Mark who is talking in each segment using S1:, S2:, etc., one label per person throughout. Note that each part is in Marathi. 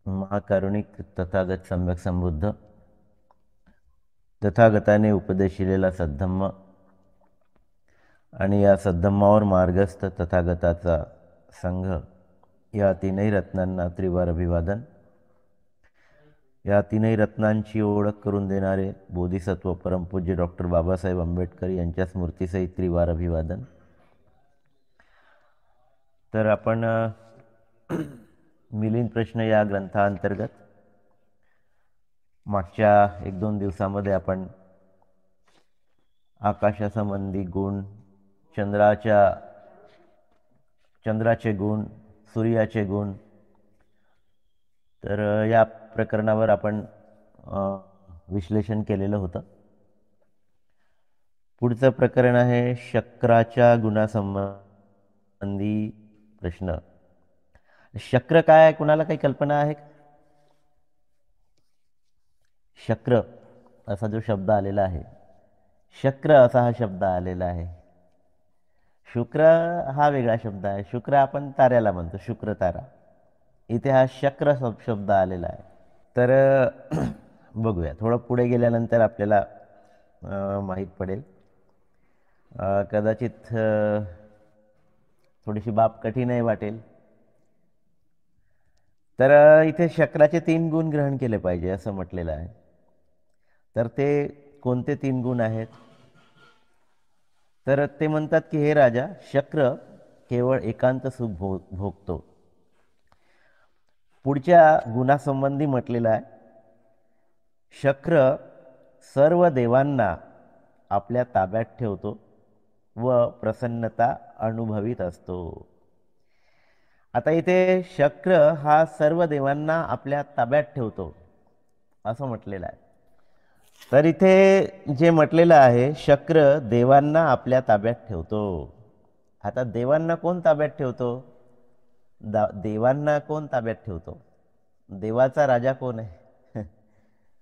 S1: महाकारुणिक तथागत सम्यक संबुद्ध तथागताने उपदेशिलेला सद्धम्म आणि या सद्धम्मावर मार्गस्थ तथागताचा संघ या तीनही रत्नांना त्रिवार अभिवादन. या तीनही रत्नांची ओळख करून देणारे बोधिसत्व परमपूज्य डॉक्टर बाबासाहेब आंबेडकर यांच्या स्मृतीसहित त्रिवार अभिवादन. तर आपण मिलिंद प्रश्न या ग्रंथांतर्गत मागच्या 1-2 दिवसामध्ये आपण आकाशासंबंधी गुण, चंद्राचे गुण, सूर्याचे गुण, तर या प्रकरणावर आपण विश्लेषण केलेलं होतं. पुढचं प्रकरण आहे शक्राच्या गुणासंबंधी प्रश्न. शक्र काय आहे, कुणाला काही कल्पना आहे? शक्र असा जो शब्द आलेला आहे, शक्र असा हा शब्द आलेला आहे. शुक्र हा वेगळा शब्द आहे. शुक्र आपण ताऱ्याला म्हणतो, शुक्र तारा. इथे हा शक्र शब्द आलेला आहे. तर बघूया, थोडं पुढे गेल्यानंतर आपल्याला माहीत पडेल. कदाचित थोडीशी बाब कठीणही वाटेल. तर इथे शक्राचे 3 गुण ग्रहण केले पाहिजे असं म्हटलेलं आहे. तर ते कोणते 3 गुण आहेत? तर ते म्हणतात की हे राजा, शक्र केवळ एकांत सुख भोगतो. पुढच्या गुणासंबंधी म्हटलेलं आहे, शक्र सर्व देवांना आपल्या ताब्यात ठेवतो व प्रसन्नता अनुभवित असतो. आता इथे शक्र हा सर्व देवांना आपल्या ताब्यात ठेवतो असं म्हटलेलं आहे. तर इथे जे म्हटलेलं आहे, शक्र देवांना आपल्या ताब्यात ठेवतो. आता देवांना कोण ताब्यात ठेवतो? देवांना कोण ताब्यात ठेवतो? देवाचा राजा कोण आहे?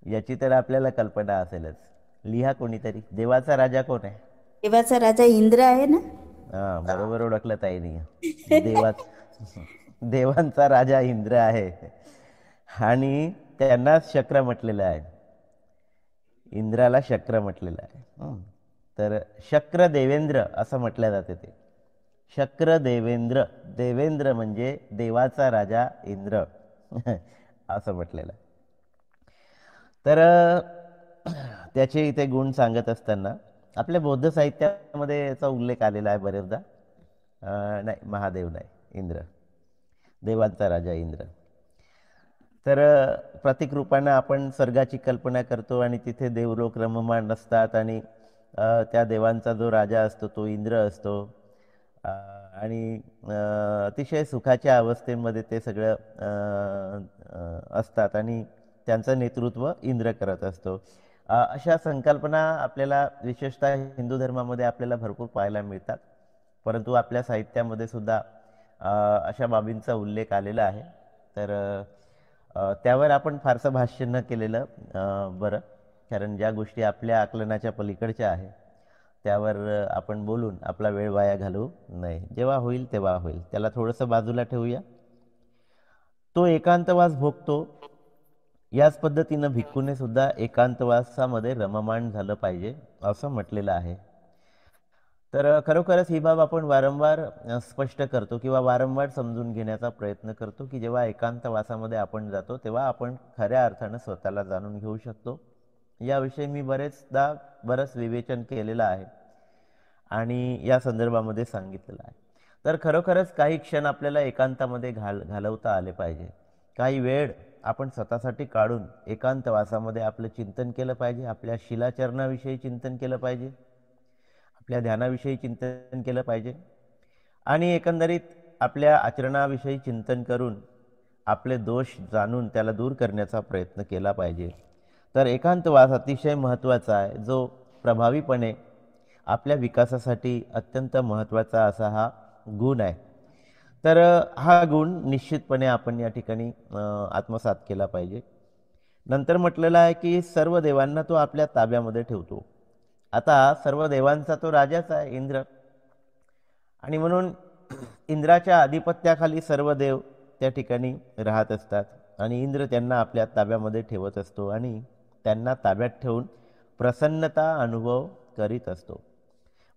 S1: याची तर आपल्याला कल्पना असेलच. लिहा कोणीतरी, देवाचा राजा कोण आहे?
S2: देवाचा राजा इंद्र आहे ना.
S1: हा, बरोबर ओळखलं ताईनी. देवांचा राजा इंद्र आहे आणि त्यांनाच शक्र म्हटलेलं आहे. इंद्राला शक्र म्हटलेलं आहे. तर शक्र देवेंद्र असं म्हटलं जाते. ते शक्र देवेंद्र, देवेंद्र म्हणजे देवाचा राजा इंद्र असं म्हटलेलं आहे. तर त्याचे इथे गुण सांगत असताना आपल्या बौद्ध साहित्यामध्ये याचा उल्लेख आलेला आहे बरेचदा. नाही, महादेव नाही, इंद्र, देवांचा राजा इंद्र. तर प्रतीक रूपानं आपण स्वर्गाची कल्पना करतो आणि तिथे देवलोक रममाण असतात आणि त्या देवांचा जो राजा असतो तो इंद्र असतो आणि अतिशय सुखाच्या अवस्थेमध्ये ते सगळं असतात आणि त्यांचं नेतृत्व इंद्र करत असतो. अशा संकल्पना आपल्याला विशेषतः हिंदू धर्मामध्ये आपल्याला भरपूर पाहायला मिळतात. परंतु आपल्या साहित्यामध्ये सुद्धा अशा बाबींचा उल्लेख आलेला आहे. तर त्यावर आपण फारसं भाष्य न केलेलं बरं, कारण ज्या गोष्टी आपल्या आकलनाच्या पलीकडच्या आहे त्यावर आपण बोलून आपला वेळ वाया घालवू नये. जेव्हा होईल तेव्हा होईल, त्याला थोडंसं बाजूला ठेवूया. तो एकांतवास भोगतो. याच पद्धतीनं भिक्खूने सुद्धा एकांतवासामध्ये रममाण झालं पाहिजे असं म्हटलेलं आहे. तर खरोखरच ही बाब आपण वारंवार स्पष्ट करतो किंवा वारंवार समजून घेण्याचा प्रयत्न करतो की जेव्हा एकांतवासामध्ये आपण जातो तेव्हा आपण खऱ्या अर्थानं स्वतःला जाणून घेऊ शकतो. याविषयी मी बरंच विवेचन केलेलं आहे आणि या संदर्भामध्ये सांगितलेलं आहे. तर खरोखरच काही क्षण आपल्याला एकांतामध्ये घालवता आले पाहिजे. काही वेळ आपण स्वतःसाठी काढून एकांतवासामध्ये आपलं चिंतन केलं पाहिजे. आपल्या शिलाचरणाविषयी चिंतन केलं पाहिजे, आपल्या ध्यानाविषयी चिंतन केलं पाहिजे आणि एकंदरीत आपल्या आचरणाविषयी चिंतन करून आपले दोष जाणून त्याला दूर करण्याचा प्रयत्न केला पाहिजे. तर एकांतवास अतिशय महत्त्वाचा आहे, जो प्रभावीपणे आपल्या विकासासाठी अत्यंत महत्त्वाचा असा हा गुण आहे. तर हा गुण निश्चितपणे आपण या ठिकाणी आत्मसात केला पाहिजे. नंतर म्हटलेलं आहे की सर्व देवांना तो आपल्या ताब्यामध्ये ठेवतो. आता सर्व देवांचा तो राजाच आहे इंद्र, आणि म्हणून इंद्राच्या आधिपत्याखाली सर्व देव त्या ठिकाणी राहत असतात. आणि इंद्र त्यांना आपल्या ताब्यामध्ये ठेवत असतो आणि त्यांना ताब्यात ठेवून प्रसन्नता अनुभव करीत असतो.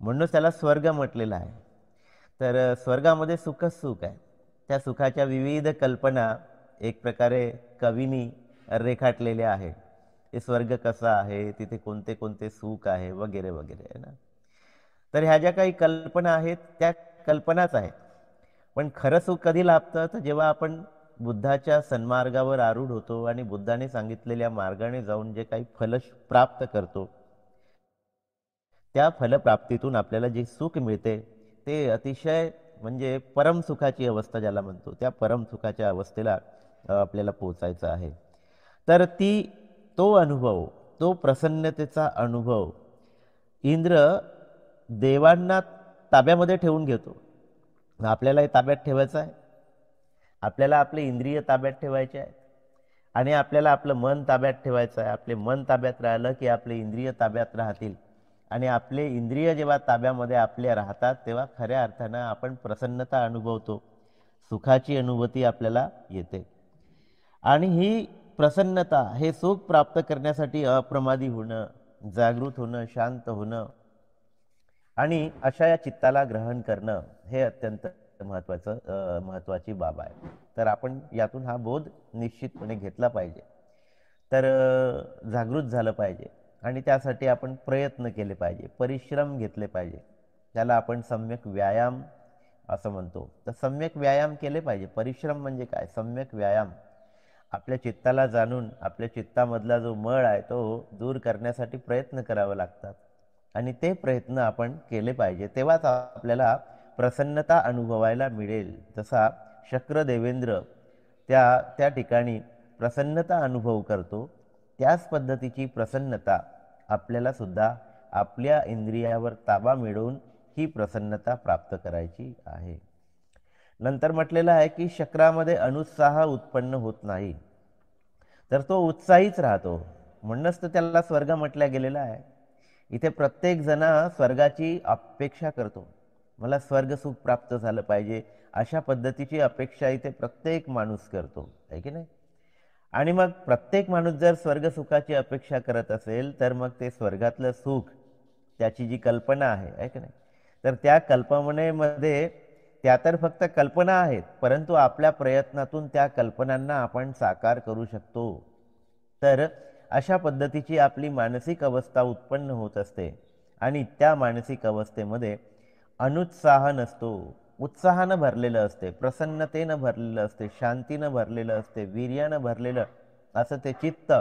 S1: म्हणूनच त्याला स्वर्ग म्हटलेलं आहे. तर स्वर्गामध्ये सुखच सुख आहे. त्या सुखाच्या विविध कल्पना एक प्रकारे कवीनी रेखाटलेल्या आहे. हे स्वर्ग कसा आहे, तिथे कोणते कोणते सुख आहे वगैरे वगैरे आहे ना. तर ह्या ज्या काही कल्पना आहेत त्या कल्पनाच आहेत. पण खरं सुख कधी लाभतं तर जेव्हा आपण बुद्धाच्या सन्मार्गावर आरूढ होतो आणि बुद्धाने सांगितलेल्या मार्गाने जाऊन जे काही फल प्राप्त करतो, त्या फलप्राप्तीतून आपल्याला जे सुख मिळते ते अतिशय म्हणजे परमसुखाची अवस्था ज्याला म्हणतो, त्या परमसुखाच्या अवस्थेला आपल्याला पोचायचं आहे. तर तो अनुभव, तो प्रसन्नतेचा अनुभव इंद्र देवांना ताब्यामध्ये ठेवून घेतो. आपल्याला ताब्यात ठेवायचं आहे. आपल्याला आपले इंद्रिय ताब्यात ठेवायचे आहेत आणि आपल्याला आपलं मन ताब्यात ठेवायचं आहे. आपले मन ताब्यात राहिलं की आपले इंद्रिय ताब्यात राहतील आणि आपले इंद्रिय जेव्हा ताब्यामध्ये आपले राहतात तेव्हा खऱ्या अर्थानं आपण प्रसन्नता अनुभवतो, सुखाची अनुभूती आपल्याला येते. आणि ही प्रसन्नता, हे सुख प्राप्त करण्यासाठी अप्रमादी होणं, जागृत होणं, शांत होणं आणि अशा या चित्ताला ग्रहण करणं हे अत्यंत महत्त्वाची बाब आहे. तर आपण यातून हा बोध निश्चितपणे घेतला पाहिजे. तर जागृत झालं पाहिजे आणि त्यासाठी आपण प्रयत्न केले पाहिजे, परिश्रम घेतले पाहिजे. त्याला आपण सम्यक व्यायाम असं म्हणतो. तर सम्यक व्यायाम केले पाहिजे. परिश्रम म्हणजे काय? सम्यक व्यायाम. आपल्या चित्ताला जाणून आपल्या चित्तामधला जो मळ आहे तो दूर करण्यासाठी प्रयत्न करावे लागतात आणि ते प्रयत्न आपण केले पाहिजे. तेव्हाच आपल्याला प्रसन्नता अनुभवायला मिळेल. जसा शक्र देवेंद्र त्या ठिकाणी प्रसन्नता अनुभव करतो, त्याच पद्धतीची प्रसन्नता आपल्याला सुद्धा आपल्या इंद्रियावर ताबा मिळवून ही प्रसन्नता प्राप्त करायची आहे. नंतर म्हटलेलं आहे की शक्रामध्ये अनुत्साह उत्पन्न होत नाही, तर तो उत्साहीच राहतो. म्हणूनच तर त्याला स्वर्ग म्हटल्या गेलेला आहे. इथे प्रत्येक जण स्वर्गाची अपेक्षा करतो. मला स्वर्ग सुख प्राप्त झालं पाहिजे अशा पद्धतीची अपेक्षा इथे प्रत्येक माणूस करतो, आहे की नाही. आणि मग प्रत्येक माणूस जर स्वर्ग सुखाची अपेक्षा करत असेल तर मग ते स्वर्गातलं सुख, त्याची जी कल्पना आहे की नाही, तर त्या कल्पनेमध्ये त्या तर फक्त कल्पना आहेत, परंतु आपल्या प्रयत्नातून त्या कल्पनांना आपण साकार करू शकतो. तर अशा पद्धतीची आपली मानसिक अवस्था उत्पन्न होत असते आणि त्या मानसिक अवस्थेमध्ये अनुत्साह नसतो, उत्साहानं भरलेलं असते, प्रसन्नतेनं भरलेलं असते, शांतीनं भरलेलं असते, वीर्यानं भरलेलं असं ते चित्त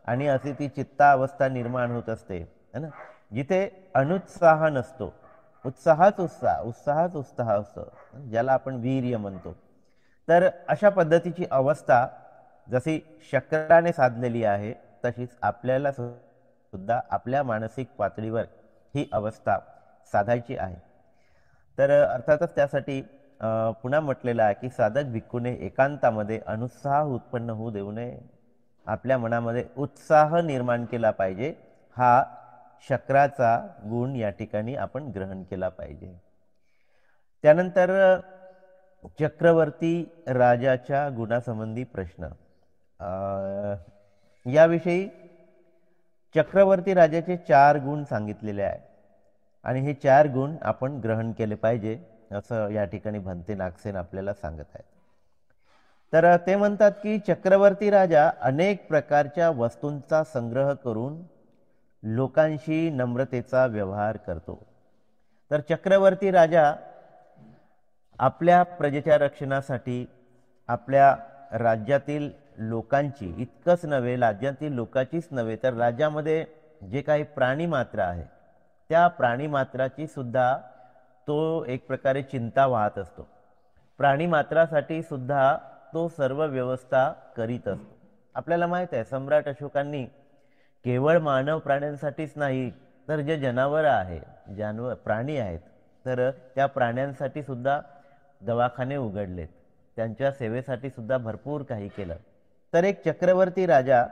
S1: आणि अशी ती चित्तावस्था निर्माण होत असते है ना. जिथे अनुत्साह नसतो, उत्साहाच उत्साह असतो, ज्याला आपण वीर्य म्हणतो. तर अशा पद्धतीची अवस्था जशी शक्राने साधलेली आहे तशीच आपल्याला सुद्धा आपल्या मानसिक पातळीवर ही अवस्था साधायची आहे. तर अर्थातच त्यासाठी पुन्हा म्हटलेलं आहे की साधक भिक्खूने एकांतामध्ये अनुत्साह उत्पन्न होऊ देऊ नये. आपल्या मनामध्ये उत्साह निर्माण केला पाहिजे. हा शक्राचा गुण या ठिकाणी आपण ग्रहण केला पाहिजे. त्यानंतर चक्रवर्ती राजाच्या गुणासंबंधी प्रश्न. याविषयी चक्रवर्ती राजाचे 4 गुण सांगितलेले आहे आणि हे 4 गुण आपण ग्रहण केले पाहिजे असं या ठिकाणी भंते नागसेन आपल्याला सांगत आहेत. तर ते म्हणतात की चक्रवर्ती राजा अनेक प्रकारच्या वस्तूंचा संग्रह करून लोकांशी नम्रतेचा व्यवहार करतो. तर चक्रवर्ती राजा आपल्या प्रजेच्या रक्षणासाठी आपल्या राज्यातील लोकांची, इतकंच नव्हे राज्यातील लोकांचीच नव्हे तर राज्यामध्ये जे काही प्राणी मात्र आहे त्या प्राणी मात्राची सुद्धा तो एक प्रकारे चिंता वाहत असतो. प्राणी मात्रासाठी सुद्धा तो सर्व व्यवस्था करीत असतो. आपल्याला माहित आहे सम्राट अशोकांनी केवळ मानव प्राण्यांसाठीच नाही तर जे जनावर आहे, प्राणी आहेत, तर त्या प्राण्यांसाठी सुद्धा दवाखाने उघडलेत, त्यांच्या सेवेसाठी सुद्धा भरपूर काही केलं. तर एक चक्रवर्ती राजा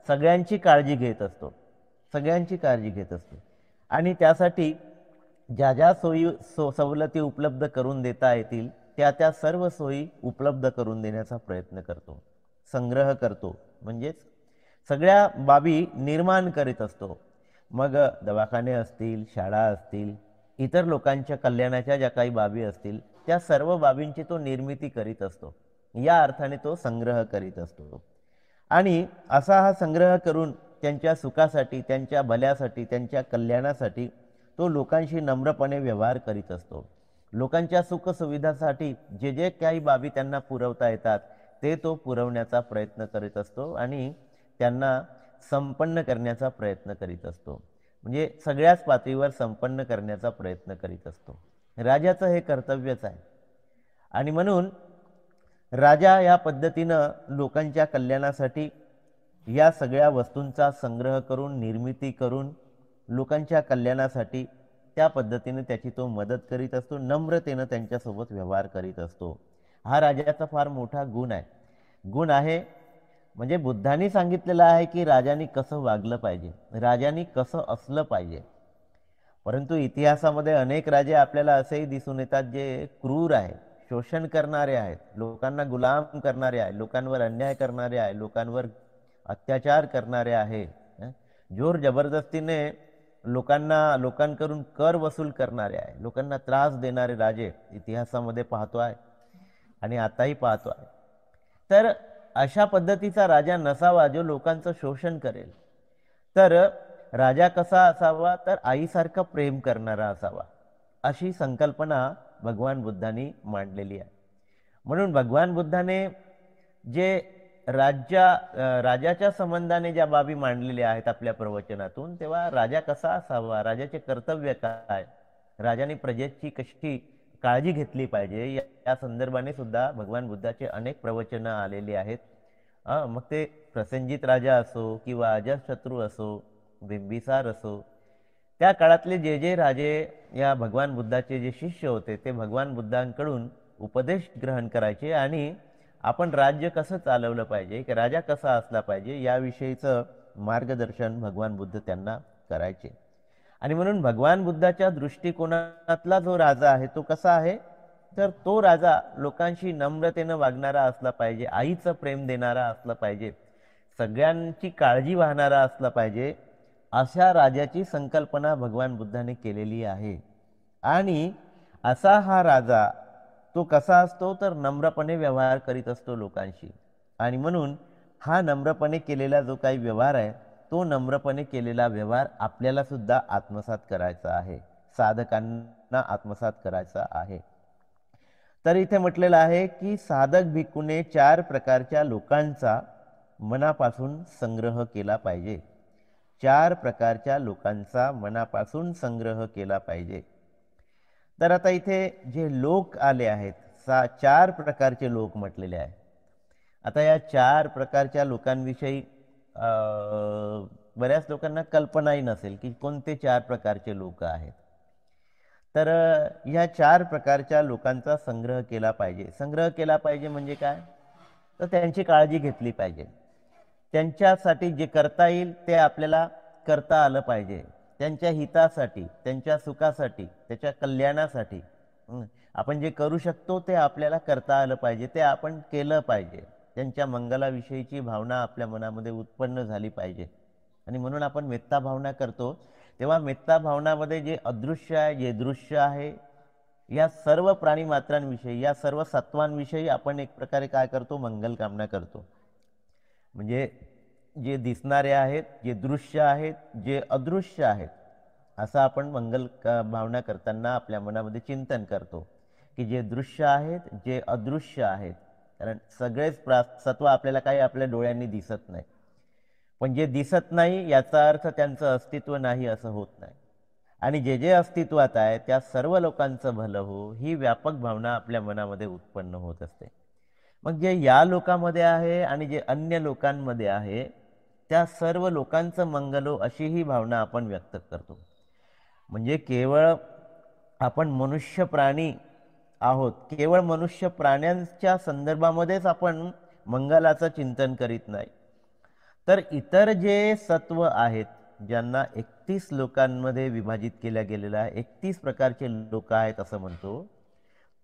S1: सगळ्यांची काळजी घेत असतो, सगळ्यांची काळजी घेत असतो आणि त्यासाठी ज्या ज्या सोयी सवलती उपलब्ध करून देता येतील त्या सर्व सोयी उपलब्ध करून देण्याचा प्रयत्न करतो. संग्रह करतो, म्हणजेच सगळ्या बाबी निर्माण करीत असतो. मग दवाखाने असतील, शाळा असतील, इतर लोकांच्या कल्याणाच्या ज्या काही बाबी असतील त्या सर्व बाबींची तो निर्मिती करीत असतो. या अर्थाने तो संग्रह करीत असतो. आणि असा हा संग्रह करून त्यांच्या सुखासाठी, त्यांच्या भल्यासाठी, त्यांच्या कल्याणासाठी तो लोकांशी नम्रपणे व्यवहार करीत असतो. लोकांच्या सुखसुविधासाठी जे जे काही बाबी त्यांना पुरवता येतात ते तो पुरवण्याचा प्रयत्न करीत असतो आणि त्यांना संपन्न करण्याचा प्रयत्न करीत असतो. म्हणजे सगळ्याच पातळीवर संपन्न करण्याचा प्रयत्न करीत असतो. राजाचं हे कर्तव्यच आहे. आणि म्हणून राजा या पद्धतीनं लोकांच्या कल्याणासाठी या सगळ्या वस्तूंचा संग्रह करून, निर्मिती करून लोकांच्या कल्याणासाठी त्या पद्धतीने त्याची तो मदत करीत असतो, नम्रतेनं त्यांच्यासोबत व्यवहार करीत असतो. हा राजाचा फार मोठा गुण आहे. गुण आहे म्हणजे बुद्धांनी सांगितलेलं आहे की राजांनी कसं वागलं पाहिजे, राजांनी कसं असलं पाहिजे. परंतु इतिहासामध्ये अनेक राजे आपल्याला असेही दिसून येतात जे क्रूर आहेत, शोषण करणारे आहेत, लोकांना गुलाम करणारे आहेत, लोकांवर अन्याय करणारे आहेत, लोकांवर अत्याचार करणारे आहे, जोर जबरदस्तीने लोकांकडून कर वसूल करणारे आहे, लोकांना त्रास देणारे राजे इतिहासामध्ये पाहतो आहे आणि आताही पाहतो आहे. तर अशा पद्धतीचा राजा नसावा जो लोकांचं शोषण करेल. तर राजा कसा असावा, तर आईसारखं प्रेम करणारा असावा, अशी संकल्पना भगवान बुद्धांनी मांडलेली आहे. म्हणून भगवान बुद्धाने जे राजाच्या संबंधाने ज्या बाबी मांडलेल्या आहेत आपल्या प्रवचनातून, तेव्हा राजा कसा असावा, राजाचे कर्तव्य काय, राजाने प्रजेची कशी काळजी घेतली पाहिजे, या संदर्भाने सुद्धा भगवान बुद्धाचे अनेक प्रवचनं आलेली आहेत. मग ते प्रसेनजित राजा असो किंवा अजातशत्रू असो, बिंबिसार असो, त्या काळातले जे जे राजे या भगवान बुद्धाचे जे शिष्य होते ते भगवान बुद्धांकडून उपदेश ग्रहण करायचे आणि आपण राज्य कसं चालवलं पाहिजे, की राजा कसा असला पाहिजे याविषयीचं मार्गदर्शन भगवान बुद्ध त्यांना करायचे. आणि म्हणून भगवान बुद्धाच्या दृष्टिकोनातला जो राजा आहे तो कसा आहे, तर तो राजा लोकांशी नम्रतेनं वागणारा असला पाहिजे, आईचं प्रेम देणारा असला पाहिजे, सगळ्यांची काळजी वाहणारा असला पाहिजे. अशा राजाची संकल्पना भगवान बुद्धाने केलेली आहे. आणि असा हा राजा तो कसा असतो, तर नम्रपणे व्यवहार करीत असतो लोकांशी. आणि म्हणून हा नम्रपणे केलेला जो काही व्यवहार आहे तो नम्रपणे केलेला व्यवहार आपल्याला सुद्धा आत्मसात करायचा आहे, साधकांना आत्मसात करायचा आहे. तर इथे म्हटलेलं आहे की साधक भिक्खूने 4 प्रकारच्या लोकांचा मनापासून संग्रह केला पाहिजे. 4 प्रकारच्या लोकांचा मनापासून संग्रह केला पाहिजे. तर आता इथे जे लोक आले आहेत, 4 प्रकारचे लोक म्हटलेले आहेत. आता या 4 प्रकारच्या लोकांविषयी बऱ्याच लोकांना कल्पनाही नसेल की कोणते 4 प्रकारचे लोक आहेत. तर ह्या 4 प्रकारच्या लोकांचा संग्रह केला पाहिजे. संग्रह केला पाहिजे म्हणजे काय, तर त्यांची काळजी घेतली पाहिजे, त्यांच्यासाठी जे करता येईल ते आपल्याला करता आलं पाहिजे, त्यांच्या हितासाठी, त्यांच्या सुखासाठी, त्याच्या कल्याणासाठी आपण जे करू शकतो ते आपल्याला करता आलं पाहिजे, ते आपण केलं पाहिजे. त्यांच्या मंगलाविषयीची भावना आपल्या मनामध्ये उत्पन्न झाली पाहिजे. आणि म्हणून आपण मेत्ता भावना करतो, तेव्हा मेत्ता भावनामध्ये जे अदृश्य आहे, जे दृश्य आहे, या सर्व प्राणी मात्रांविषयी, या सर्व सत्वांविषयी आपण एक प्रकारे काय करतो, मंगल कामना करतो. म्हणजे जे दिसणारे आहेत, जे दृश्य आहेत, जे अदृश्य आहेत, असं आपण मंगल भावना करताना आपल्या मनामध्ये चिंतन करतो की जे दृश्य आहेत, जे अदृश्य आहेत. कारण सगळेच सत्व आपल्याला काही आपल्या डोळ्यांनी दिसत नाही, पण जे दिसत नाही याचा अर्थ त्यांचं अस्तित्व नाही असं होत नाही. आणि जे जे अस्तित्वात आहे त्या सर्व लोकांचं भलं हो, ही व्यापक भावना आपल्या मनामध्ये उत्पन्न होत असते. मग जे या लोकांमध्ये आहे आणि जे अन्य लोकांमध्ये आहे त्या सर्व लोकांचं मंगल हो, अशी ही भावना आपण व्यक्त करतो. म्हणजे केवळ आपण मनुष्य प्राणी आहोत, केवळ मनुष्य प्राण्यांच्या संदर्भामध्येच आपण मंगलाचं चिंतन करीत नाही, तर इतर जे सत्व आहेत ज्यांना 31 लोकांमध्ये विभाजित केल्या गेलेलं आहे, 31 प्रकारचे लोक आहेत असं म्हणतो,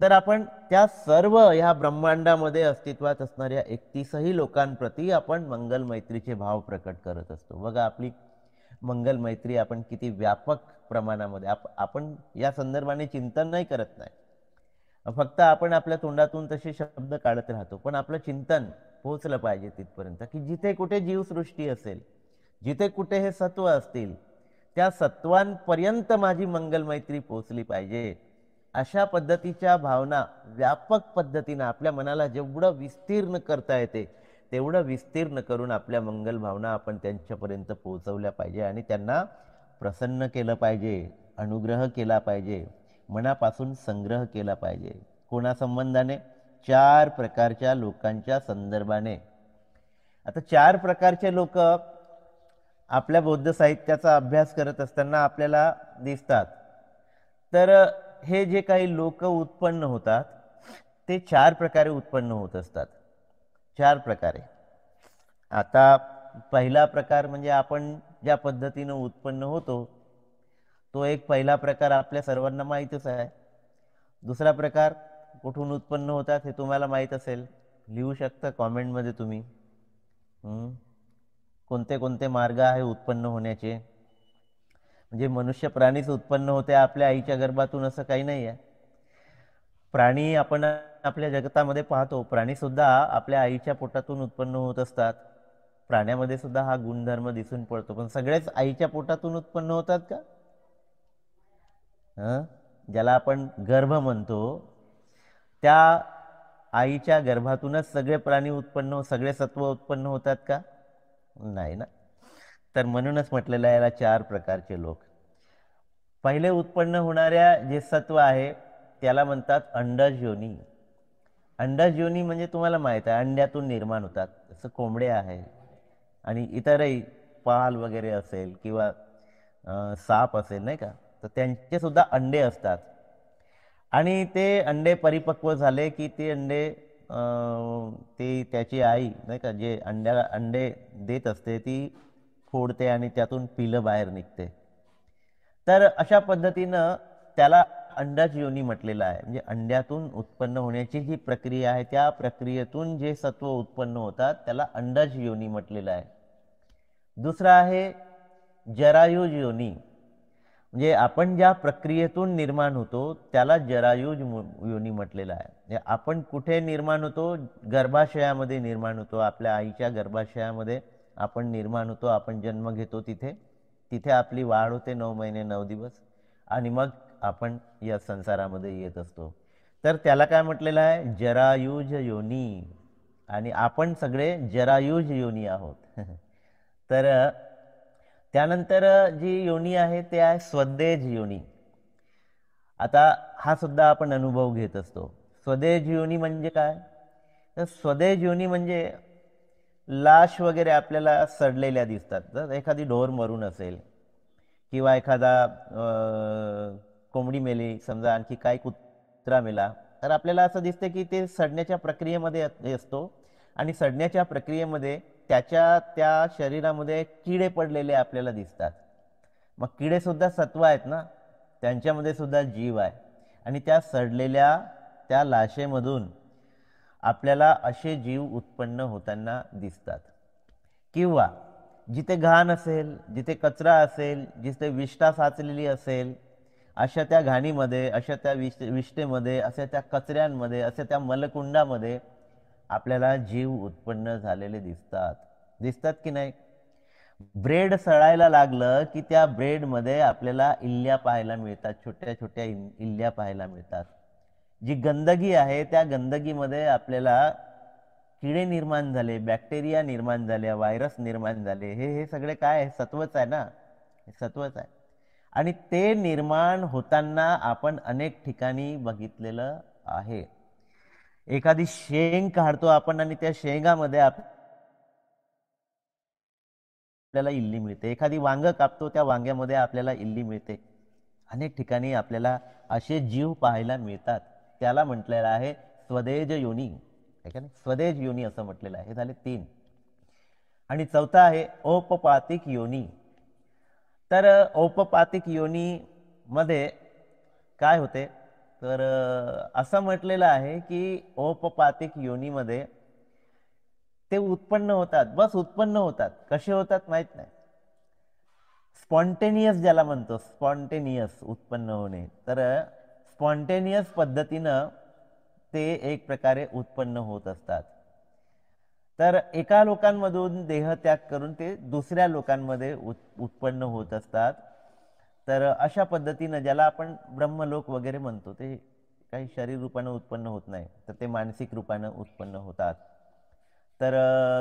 S1: तर आपण त्या सर्व ह्या ब्रह्मांडामध्ये अस्तित्वात असणाऱ्या 31ही लोकांप्रती आपण मंगल मैत्रीचे भाव प्रकट करत असतो. बघा आपली मंगल मैत्री आपण किती व्यापक प्रमाणामध्ये आपण या संदर्भाने चिंतन नाही करत नाही, फक्त आपण आपल्या तोंडातून तसे शब्द काढत राहतो. पण आपलं चिंतन पोहोचलं पाहिजे तिथपर्यंत की जिथे कुठे जीवसृष्टी असेल, जिथे कुठे हे सत्व असतील, त्या सत्वांपर्यंत माझी मंगल मैत्री पोहोचली पाहिजे. अशा पद्धतीच्या भावना व्यापक पद्धतीने आपल्या मनाला जेवढं विस्तीर्ण करता येते तेवढं विस्तीर्ण करून आपल्या मंगल भावना आपण त्यांच्यापर्यंत पोहोचवल्या पाहिजे आणि त्यांना प्रसन्न केलं पाहिजे, अनुग्रह केला पाहिजे, मनापासून संग्रह केला पाहिजे. कोणा संबंधाने? 4 प्रकारच्या लोकांच्या संदर्भाने. आता 4 प्रकारचे लोक आपल्या बौद्ध साहित्याचा अभ्यास करत असताना आपल्याला दिसतात. तर हे जे काही लोक उत्पन्न होतात ते 4 प्रकारे उत्पन्न होत असतात. 4 प्रकारे. आता पहिला प्रकार म्हणजे आपण ज्या पद्धतीने उत्पन्न होतो तो एक पहिला प्रकार आपल्या सर्वांना माहीतच आहे. दुसरा प्रकार कुठून उत्पन्न होतात हे तुम्हाला माहीत असेल, लिहू शकता कमेंटमध्ये तुम्ही. कोणते कोणते मार्ग आहे उत्पन्न होण्याचे? म्हणजे मनुष्य प्राणीच उत्पन्न होते आपल्या आईच्या गर्भातून असं काही नाही आहे. प्राणी आपण आपल्या जगतामध्ये पाहतो, प्राणी सुद्धा आपल्या आईच्या पोटातून उत्पन्न होत असतात. प्राण्यामध्ये सुद्धा हा गुणधर्म दिसून पडतो. पण सगळेच आईच्या पोटातून उत्पन्न होतात का? ज्याला आपण गर्भ म्हणतो त्या आईच्या गर्भातूनच सगळे प्राणी उत्पन्न, सगळे सत्व उत्पन्न होतात का? नाही ना. तर म्हणूनच म्हटलेलं आहे याला 4 प्रकारचे लोक. पहिले उत्पन्न होणाऱ्या जे सत्व आहे त्याला म्हणतात अंडज योनी. अंडज योनी म्हणजे तुम्हाला माहित आहे अंड्यातून निर्माण होतात. जसं कोंबडे आहे आणि इतरही पाल वगैरे असेल किंवा साप असेल नाही का, तर त्यांचे सुद्धा अंडे असतात आणि ते अंडे परिपक्व झाले की ते अंडे ते त्याची आई नाही का जे अंडे देत असते ती फोडते आणि त्यातून पिलं बाहेर निघते. तर अशा पद्धतीनं त्याला अंडज योनी म्हटलेलं आहे. म्हणजे अंड्यातून उत्पन्न होण्याची जी प्रक्रिया आहे त्या प्रक्रियेतून जे सत्व उत्पन्न होतात त्याला अंडज योनी म्हटलेलं आहे. दुसरा आहे जरायुज योनी. म्हणजे आपण ज्या प्रक्रियेतून निर्माण होतो त्याला जरायुज योनी म्हटलेलं आहे. म्हणजे आपण कुठे निर्माण होतो? गर्भाशयामध्ये निर्माण होतो. आपल्या आईच्या गर्भाशयामध्ये आपण निर्माण होतो, आपण जन्म घेतो. तिथे आपली वाढ होते 9 महिने 9 दिवस आणि मग आपण या संसारामध्ये येत असतो. तर त्याला काय म्हटलेलं आहे? जरायुज योनी. आणि आपण सगळे जरायुज योनी आहोत. तर त्यानंतर जी योनी आहे ते आहे स्वदेज योनी. आता हा सुद्धा आपण अनुभव घेत असतो. स्वदेज योनी म्हणजे काय? तर स्वदेज योनी म्हणजे लाश वगैरे आपल्याला सडलेल्या दिसतात. जर एखादी ढोर मरून असेल किंवा एखादा कोंबडी मेली, समजा आणखी काय कुत्रा मेला, तर आपल्याला असं दिसते की ते सडण्याच्या प्रक्रियेमध्ये असतो आणि सडण्याच्या प्रक्रियेमध्ये त्या शरीरामध्ये किडे पडलेले आपल्याला दिसतात. मग किडे सुद्धा सत्व आहेत ना, त्यांच्यामध्ये सुद्धा जीव आहे आणि त्या सडलेल्या त्या लाशेमधून आपल्याला असे जीव उत्पन्न होताना दिसतात. किंवा जिथे घाण असेल, जिथे कचरा असेल, जिथे विष्ठा साचलेली असेल, अशा त्या घाणीमध्ये, अशा त्या विष्ठेमध्ये, अशा त्या कचऱ्यांमध्ये, अशा त्या मलकुंडामध्ये आपल्याला जीव उत्पन्न झालेले दिसतात की नाही? ब्रेड सळायला लागलं की त्या ब्रेडमध्ये आपल्याला इल्ल्या पाहायला मिळतात, छोट्या छोट्या इल्ल्या पाहायला मिळतात. जी गंदगी आहे त्या गंदगीमध्ये आपल्याला किडे निर्माण झाले, बॅक्टेरिया निर्माण झाल्या, व्हायरस निर्माण झाले. हे सगळे काय आहे? सत्वच आहे ना, हे सत्वच आहे. आणि ते निर्माण होताना आपण अनेक ठिकाणी बघितलेलं आहे. एखादी शेंग काढतो आपण आणि त्या शेंगामध्ये आपल्याला इल्ली मिळते. एखादी वांग कापतो, त्या वांग्यामध्ये आपल्याला इल्ली मिळते. अनेक ठिकाणी आपल्याला असे जीव पाहायला मिळतात. त्याला म्हटलेलं आहे स्वदेज योनी. स्वदेज योनी असं म्हटलेलं आहे. हे झाले 3. आणि चौथा आहे औपपातिक योनी. तर औपपातिक योनी मध्ये काय होते? तर असं म्हटलेलं आहे की औपपातिक योनीमध्ये ते उत्पन्न होतात, बस उत्पन्न होतात. कसे होतात माहित नाही. स्पॉन्टेनियस ज्याला म्हणतो, स्पॉन्टेनियस उत्पन्न होणे. तर स्पॉन्टेनियस पद्धतीनं ते एक प्रकारे उत्पन्न होत असतात. तर एका लोकांमधून देहत्याग करून ते दुसऱ्या लोकांमध्ये उत्पन्न होत असतात. तर अशा पद्धतीनं ज्याला आपण ब्रह्मलोक वगैरे म्हणतो, ते काही शरीर रूपानं उत्पन्न होत नाही, तर ते मानसिक रूपानं उत्पन्न होतात. तर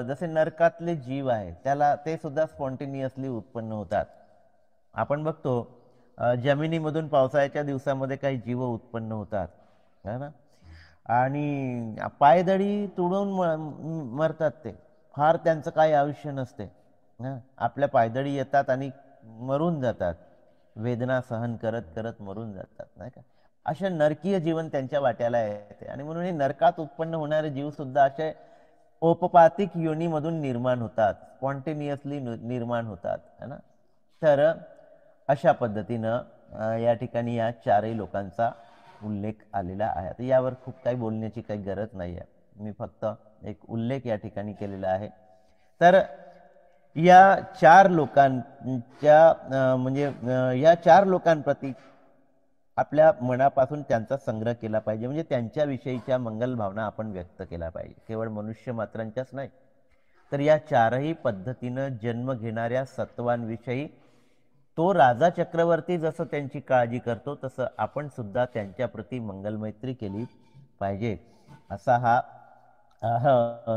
S1: जसे नरकातले जीव आहे त्याला ते सुद्धा स्पॉन्टेनियसली उत्पन्न होतात. आपण बघतो जमिनीमधून पावसाळ्याच्या दिवसामध्ये काही जीव उत्पन्न होतात, है ना. आणि पायदळी तुडून मरतात. ते फार त्यांचं काही आयुष्य नसते. आपल्या पायदळी येतात आणि मरून जातात, वेदना सहन करत करत मरून जातात, नाही का. अशा नरकीय जीवन त्यांच्या वाट्याला येते. आणि म्हणून हे नरकात उत्पन्न होणारे जीव सुद्धा असे औपपातिक योनीमधून निर्माण होतात, स्पॉन्टेनियसली निर्माण होतात, है ना. तर अशा पद्धतीनं या ठिकाणी या चारही लोकांचा उल्लेख आलेला आहे. तर यावर खूप काही बोलण्याची काही गरज नाही आहे, मी फक्त एक उल्लेख या ठिकाणी केलेला आहे. तर या चार लोकांच्या म्हणजे या चार लोकांप्रती आपल्या मनापासून त्यांचा संग्रह केला पाहिजे. म्हणजे त्यांच्याविषयीच्या मंगल भावना आपण व्यक्त केला पाहिजे, केवळ मनुष्य मात्रांच्याच नाही. तर या चारही पद्धतीनं जन्म घेणाऱ्या सत्वांविषयी तो राजा चक्रवर्ती जसं त्यांची काळजी करतो, तसं आपण सुद्धा त्यांच्याप्रती मंगलमैत्री केली पाहिजे, असा हा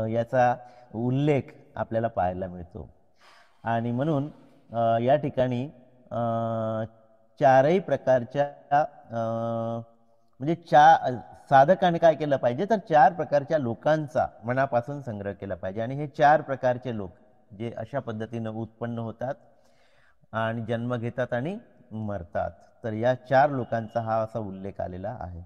S1: याचा उल्लेख आपल्याला पाहायला मिळतो. आणि म्हणून या ठिकाणी चारही प्रकारच्या म्हणजे साधकाने काय केलं पाहिजे, तर चार प्रकारच्या लोकांचा मनापासून संग्रह केला पाहिजे. आणि हे चार प्रकारचे लोक जे अशा पद्धतीनं उत्पन्न होतात आणि जन्म घेतात आणि मरतात, तर या चार लोकांचा हा असा उल्लेख आलेला आहे.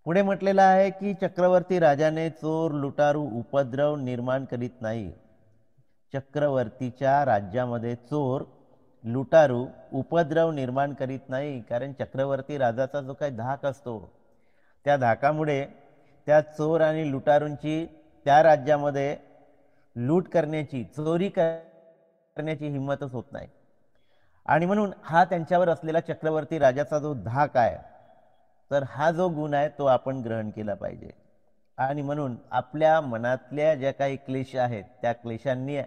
S1: पुढे म्हटलेला आहे की चक्रवर्ती राजाने चोर लुटारू उपद्रव निर्माण करीत नाही. चक्रवर्तीच्या राज्यामध्ये चोर लुटारू उपद्रव निर्माण करीत नाही, कारण चक्रवर्ती राजाचा जो काही धाक असतो, त्या धाकामुळे त्या चोर आणि लुटारूंची त्या राज्यामध्ये लूट करण्याची, चोरी करण्याची हिंमतच होत नाही. आणि म्हणून हा त्यांच्यावर असलेला चक्रवर्ती राजाचा जो धाक आहे, तर हा जो गुण आहे तो आपण ग्रहण केला पाहिजे. आणि म्हणून आपल्या मनातल्या ज्या काही क्लेश आहेत, त्या क्लेशांनी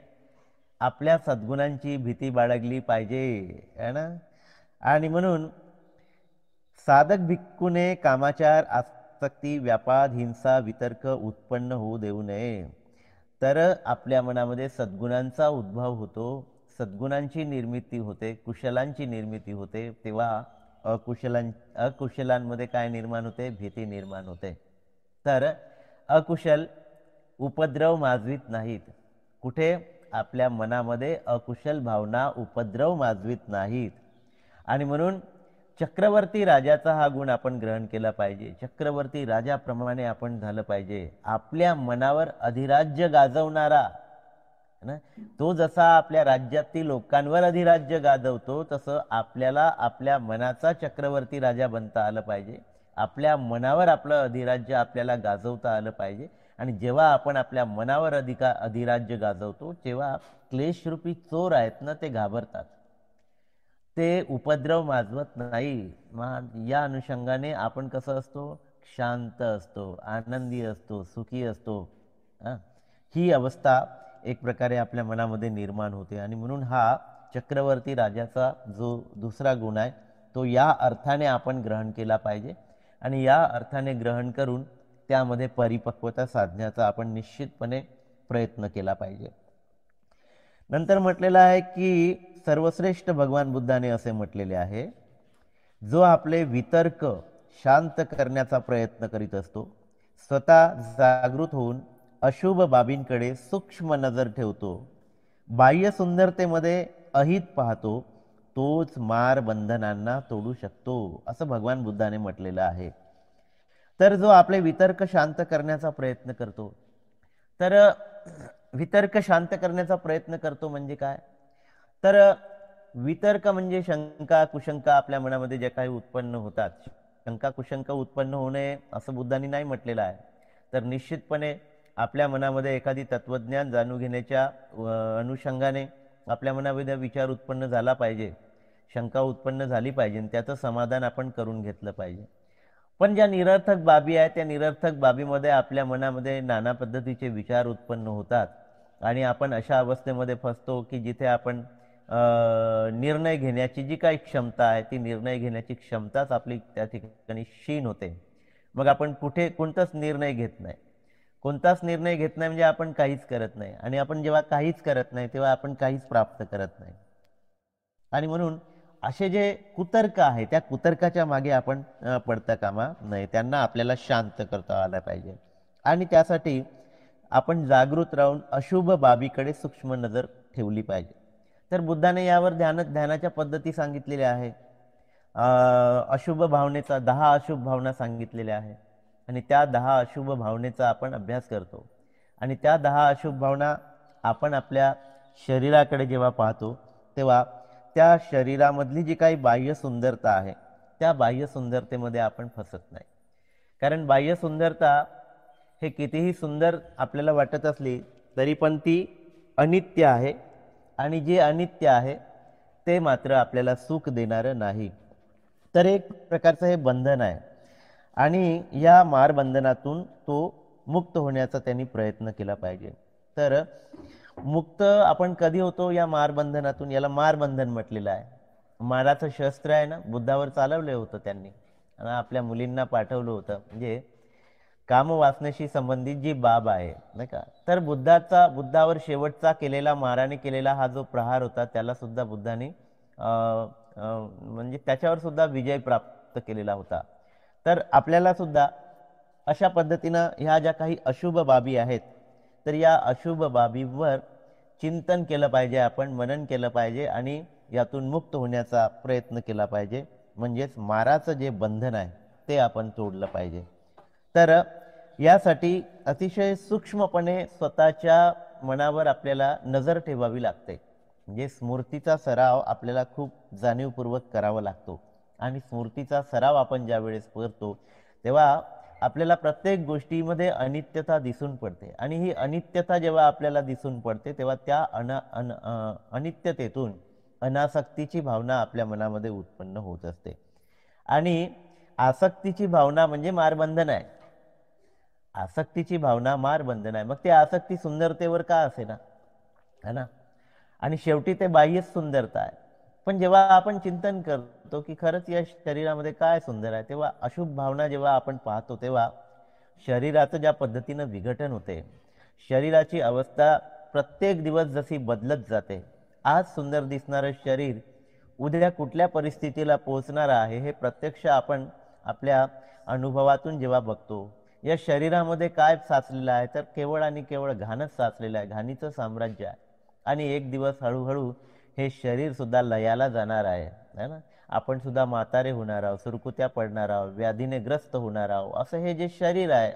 S1: आपल्या सद्गुणांची भीती बाळगली पाहिजे, है ना. आणि म्हणून साधक भिक्खूने कामाचार, आसक्ती, व्यापाद, हिंसा, वितर्क उत्पन्न होऊ देऊ नये. तर आपल्या मनामध्ये सद्गुणांचा उद्भव होतो, सद्गुणांची निर्मिती होते, कुशलांची निर्मिती होते. तेव्हा अकुशलांमध्ये काय निर्माण होते, भीती निर्माण होते. तर अकुशल उपद्रव माजवीत नाहीत. कुठे, आपल्या मनामध्ये अकुशल भावना उपद्रव माजवीत नाहीत. आणि म्हणून चक्रवर्ती राजाचा हा गुण आपण ग्रहण केला पाहिजे. चक्रवर्ती राजाप्रमाणे आपण झालं पाहिजे. आपल्या मनावर अधिराज्य गाजवणारा ना, तो जसा आपल्या राज्यातील लोकांवर अधिराज्य गाजवतो, तसं आपल्याला आपल्या मनाचा चक्रवर्ती राजा बनता आलं पाहिजे. आपल्या मनावर आपलं अधिराज्य आपल्याला गाजवता आलं पाहिजे. आणि जेव्हा आपण आपल्या मनावर अधिराज्य गाजवतो, तेव्हा क्लेशरूपी चोर आहेत ना, ते घाबरतात, ते उपद्रव माजवत नाही. या अनुषंगाने आपण कसं असतो, शांत असतो, आनंदी असतो, सुखी असतो. ही अवस्था एक प्रकारे आपल्या मनामध्ये निर्माण होते. आणि म्हणून हा चक्रवर्ती राजाचा जो दुसरा गुण आहे, तो या अर्थाने आपण ग्रहण केला पाहिजे. आणि या अर्थाने ग्रहण करून त्यामध्ये परिपक्वता साधण्याचा आपण निश्चितपणे प्रयत्न केला पाहिजे. नंतर म्हटलेलं आहे की सर्वश्रेष्ठ भगवान बुद्धाने असे म्हटलेले आहे, जो आपले वितर्क शांत करण्याचा प्रयत्न करीत असतो, स्वतः जागृत होऊन अशुभ बाबींकडे सूक्ष्म नजर ठेवतो, बाह्य सुंदरतेमध्ये अहित पाहतो, तोच मार बंधनांना तोडू शकतो, असं भगवान बुद्धाने म्हटलेलं आहे. तर जो आपले वितर्क शांत करण्याचा प्रयत्न करतो, तर वितर्क शांत करण्याचा प्रयत्न करतो म्हणजे काय, तर वितर्क म्हणजे शंका कुशंका आपल्या मनामध्ये ज्या काही उत्पन्न होतात, शंका कुशंका उत्पन्न होऊ नये असं बुद्धांनी नाही म्हटलेलं आहे. तर निश्चितपणे आपल्या मनामध्ये एखादी तत्वज्ञान जाणून घेण्याच्या अनुषंगाने आपल्या मनामध्ये विचार उत्पन्न झाला पाहिजे, शंका उत्पन्न झाली पाहिजे, त्याचं समाधान आपण करून घेतलं पाहिजे. पण ज्या निरर्थक बाबी आहेत त्या निरर्थक बाबीमध्ये आपल्या मनामध्ये नाना पद्धतीचे विचार उत्पन्न होतात आणि आपण अशा अवस्थेमध्ये फसतो की जिथे आपण निर्णय घेण्याची जी काही क्षमता आहे ती निर्णय घेण्याची क्षमताच आपली त्या ठिकाणी क्षीण होते. मग आपण कोणताच निर्णय घेत नाही. कोणताच निर्णय घेत नाही म्हणजे आपण काहीच करत नाही, आणि आपण जेव्हा काहीच करत नाही तेव्हा आपण काहीच प्राप्त करत नाही. आणि म्हणून असे जे कुतर्क आहे त्या कुतर्काच्या मागे आपण पडता कामा नये. त्यांना आपल्याला शांत करता आला पाहिजे आणि त्यासाठी आपण जागृत राहून अशुभ बाबीकडे सूक्ष्म नजर ठेवली पाहिजे. तर बुद्धाने यावर ध्यानाच्या पद्धती सांगितलेल्या आहे. अशुभ भावनेचा 10 अशुभ भावना सांगितलेल्या आहे आणि त्या 10 अशुभ भावनेचा आपण अभ्यास करतो आणि त्या 10 अशुभ भावना आपण आपल्या शरीराकडे जेव्हा पाहतो तेव्हा त्या शरीरामधली जी काही बाह्य सुंदरता आहे त्या बाह्य सुंदरतेमध्ये आपण फसत नाही. कारण बाह्य सुंदरता हे कितीही सुंदर आपल्याला वाटत असली तरी पण ती अनित्य आहे आणि जे अनित्य आहे ते मात्र आपल्याला सुख देणारं नाही. तर एक प्रकारचं हे बंधन आहे आणि या मारबंधनातून तो मुक्त होण्याचा त्यांनी प्रयत्न केला पाहिजे. तर मुक्त आपण कधी होतो या मारबंधनातून? याला मारबंधन म्हटलेलं आहे. माराचं शस्त्र आहे ना, बुद्धावर चालवलं होतं त्यांनी आणि आपल्या मुलींना पाठवलं होतं. म्हणजे कामवासनेशी संबंधित जी बाब आहे नाही का. तर बुद्धावर शेवटचा केलेला माराने केलेला हा जो प्रहार होता त्याला सुद्धा बुद्धाने म्हणजे त्याच्यावर सुद्धा विजय प्राप्त केलेला होता. तर आपल्याला सुद्धा अशा पद्धतीनं ह्या ज्या काही अशुभ बाबी आहेत तर या अशुभ बाबीवर चिंतन केलं पाहिजे, आपण मनन केलं पाहिजे आणि यातून मुक्त होण्याचा प्रयत्न केला पाहिजे. म्हणजेच माराचं जे बंधन आहे ते आपण तोडलं पाहिजे. तर यासाठी अतिशय सूक्ष्मपणे स्वतःच्या मनावर आपल्याला नजर ठेवावी लागते. म्हणजे स्मृतीचा सराव आपल्याला खूप जाणीवपूर्वक करावा लागतो आणि स्मृतीचा सराव आपण ज्या वेळेस करतो तेव्हा आपल्याला प्रत्येक गोष्टीमध्ये अनित्यता दिसून पडते आणि ही अनित्यता जेव्हा आपल्याला दिसून पडते तेव्हा त्या अनित्यतेतून अनासक्तीची भावना आपल्या मनामध्ये उत्पन्न होत असते आणि आसक्तीची भावना म्हणजे मारबंधन आहे. आसक्तीची भावना मारबंधन आहे. मग ती आसक्ती सुंदरतेवर का असे ना, है ना, आणि शेवटी ते बाह्य सुंदरता आहे. पण जेव्हा आपण चिंतन करतो की खरंच या शरीरामध्ये काय सुंदर आहे तेव्हा अशुभ भावना जेव्हा आपण पाहतो तेव्हा शरीराचं ज्या पद्धतीनं विघटन होते, शरीराची अवस्था प्रत्येक दिवस जशी बदलत जाते. आज सुंदर दिसणारं शरीर उद्या कुठल्या परिस्थितीला पोहोचणार आहे हे प्रत्यक्ष आपण आपल्या अनुभवातून जेव्हा बघतो. या शरीरामध्ये काय साचलेलं आहे तर केवळ आणि केवळ घाणच साचलेलं आहे, घाणीचं साम्राज्य आहे आणि एक दिवस हळूहळू हे शरीर सुद्धा लयाला जाणार आहे ना. आपण सुद्धा म्हातारे होणार आहोत, सुरकुत्या पडणार आहोत, व्याधीने ग्रस्त होणार आहोत. असं हे जे शरीर आहे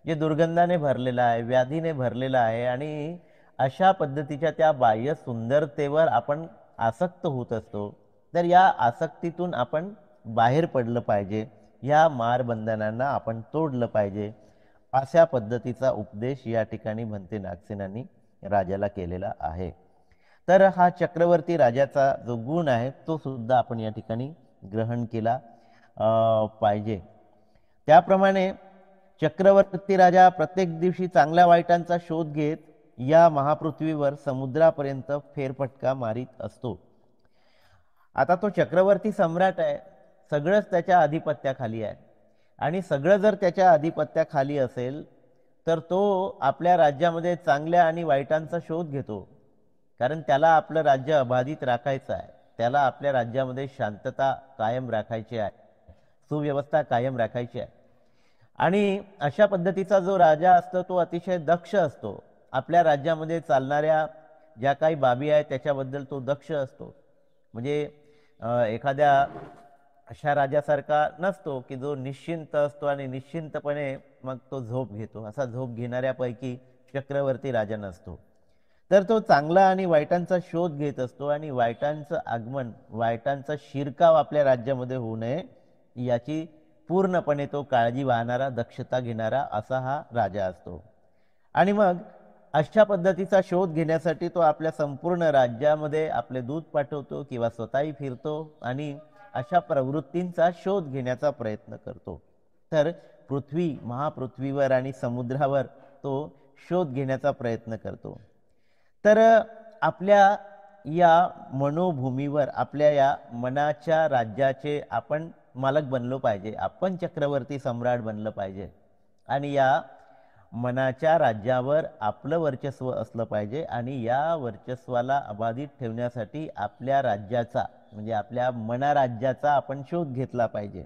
S1: जे दुर्गंधाने भरलेलं आहे, व्याधीने भरलेलं आहे आणि अशा पद्धतीच्या त्या बाह्य सुंदरतेवर आपण आसक्त होत असतो. तर या आसक्तीतून आपण बाहेर पडलं पाहिजे, या मारबंधनांना आपण तोडलं पाहिजे. अशा पद्धतीचा उपदेश या ठिकाणी भंते नागसेनांनी राजाला केलेला आहे. तर हा चक्रवर्ती राजाचा जो गुण आहे तो सुद्धा आपण या ठिकाणी ग्रहण केला पाहिजे. त्याप्रमाणे चक्रवर्ती राजा प्रत्येक दिवशी चांगल्या वाईटांचा शोध घेत या महापृथ्वीवर समुद्रापर्यंत फेरफटका मारित असतो. आता तो चक्रवर्ती सम्राट आहे, सगळंच त्याच्या आधिपत्याखाली आहे आणि सगळं जर त्याच्या आधिपत्याखाली असेल तर तो आपल्या राज्यामध्ये चांगल्या आणि वाईटांचा शोध घेतो. कारण त्याला आपलं राज्य अबाधित राखायचं आहे, त्याला आपल्या राज्यामध्ये शांतता कायम राखायची आहे, सुव्यवस्था कायम राखायची आहे. आणि अशा पद्धतीचा जो राजा असतो तो अतिशय दक्ष असतो. आपल्या राज्यामध्ये चालणाऱ्या ज्या काही बाबी आहेत त्याच्याबद्दल तो दक्ष असतो. म्हणजे एखाद्या अशा राजासारखा नसतो की जो निश्चिंत असतो आणि निश्चिंतपणे मग तो झोप घेतो. असा झोप घेणाऱ्यापैकी चक्रवर्ती राजा नसतो. तर तो चांगला आणि वाईटांचा शोध घेत असतो आणि वाईटांचं आगमन, वाईटांचा शिरकाव आपल्या राज्यामध्ये होऊ नये याची पूर्णपणे तो काळजी वाहणारा, दक्षता घेणारा असा हा राजा असतो. आणि मग अशा पद्धतीचा शोध घेण्यासाठी तो आपल्या संपूर्ण राज्यामध्ये आपले दूत पाठवतो किंवा स्वतःही फिरतो आणि अशा प्रवृत्तींचा शोध घेण्याचा प्रयत्न करतो. तर महापृथ्वीवर आणि समुद्रावर तो शोध घेण्याचा प्रयत्न करतो. तर आपल्या या मनोभूमीवर, आपल्या या मनाच्या राज्याचे आपण मालक बनलो पाहिजे, आपण चक्रवर्ती सम्राट बनलं पाहिजे आणि या मनाच्या राज्यावर आपलं वर्चस्व असलं पाहिजे. आणि या वर्चस्वाला अबाधित ठेवण्यासाठी आपल्या राज्याचा म्हणजे आपल्या मनाराज्याचा आपण शोध घेतला पाहिजे.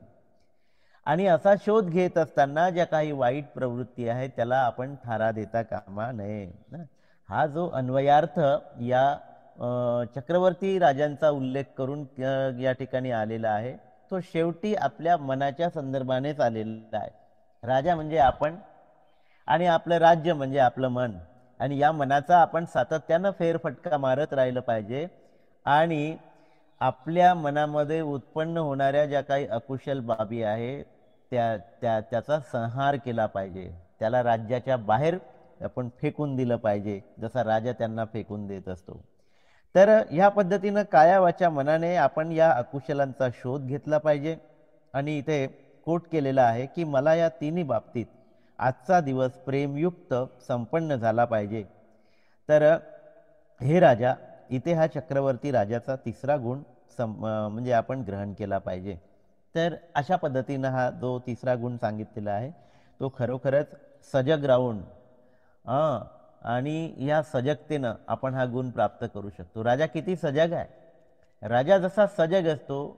S1: आणि असा शोध घेत असताना ज्या काही वाईट प्रवृत्ती आहेत त्याला आपण थारा देता कामा नये. हा जो अन्वयार्थ या चक्रवर्ती राजांचा उल्लेख करून या ठिकाणी आलेला आहे तो शेवटी आपल्या मनाच्या संदर्भानेच आलेला आहे. राजा म्हणजे आपण आणि आपलं राज्य म्हणजे आपलं मन, आणि या मनाचा आपण सातत्यानं फेरफटका मारत राहिलं पाहिजे आणि आपल्या मनामध्ये उत्पन्न होणाऱ्या ज्या काही अकुशल बाबी आहे त्याचा संहार केला पाहिजे. त्याला राज्याच्या बाहेर आपण फेकून दिलं पाहिजे, जसा राजा त्यांना फेकून देत असतो. तर ह्या पद्धतीनं काया वाचा मनाने आपण या अकुशलांचा शोध घेतला पाहिजे. आणि इथे कोट केलेला आहे की मला या तिन्ही बाबतीत आजचा दिवस प्रेमयुक्त संपन्न झाला पाहिजे. तर हे राजा, इथे हा चक्रवर्ती राजाचा तिसरा गुण म्हणजे आपण ग्रहण केला पाहिजे. तर अशा पद्धतीनं हा जो तिसरा गुण सांगितलेला आहे तो खरोखरच सजग राहून आणि या सजगतेनं आपण हा गुण प्राप्त करू शकतो. राजा किती सजग आहे. राजा जसा सजग असतो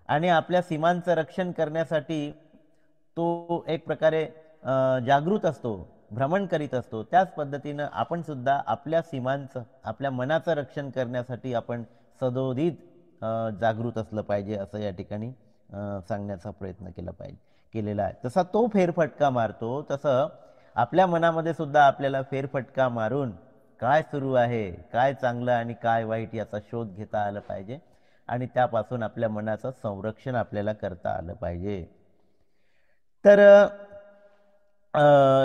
S1: आणि आपल्या सीमांचं रक्षण करण्यासाठी तो एक प्रकारे जागृत असतो, भ्रमण करीत असतो, त्याच पद्धतीनं आपण सुद्धा आपल्या सीमांचं, आपल्या मनाचं रक्षण करण्यासाठी आपण सदोदित जागृत असलं पाहिजे असं या ठिकाणी सांगण्याचा प्रयत्न केलेला आहे. तसा तो फेरफटका मारतो तसं आपल्या मनामध्ये सुद्धा आपल्याला फेरफटका मारून काय सुरू आहे, काय चांगलं आणि काय वाईट याचा शोध घेता आला पाहिजे आणि त्यापासून आपल्या मनाचं संरक्षण आपल्याला करता आलं पाहिजे. तर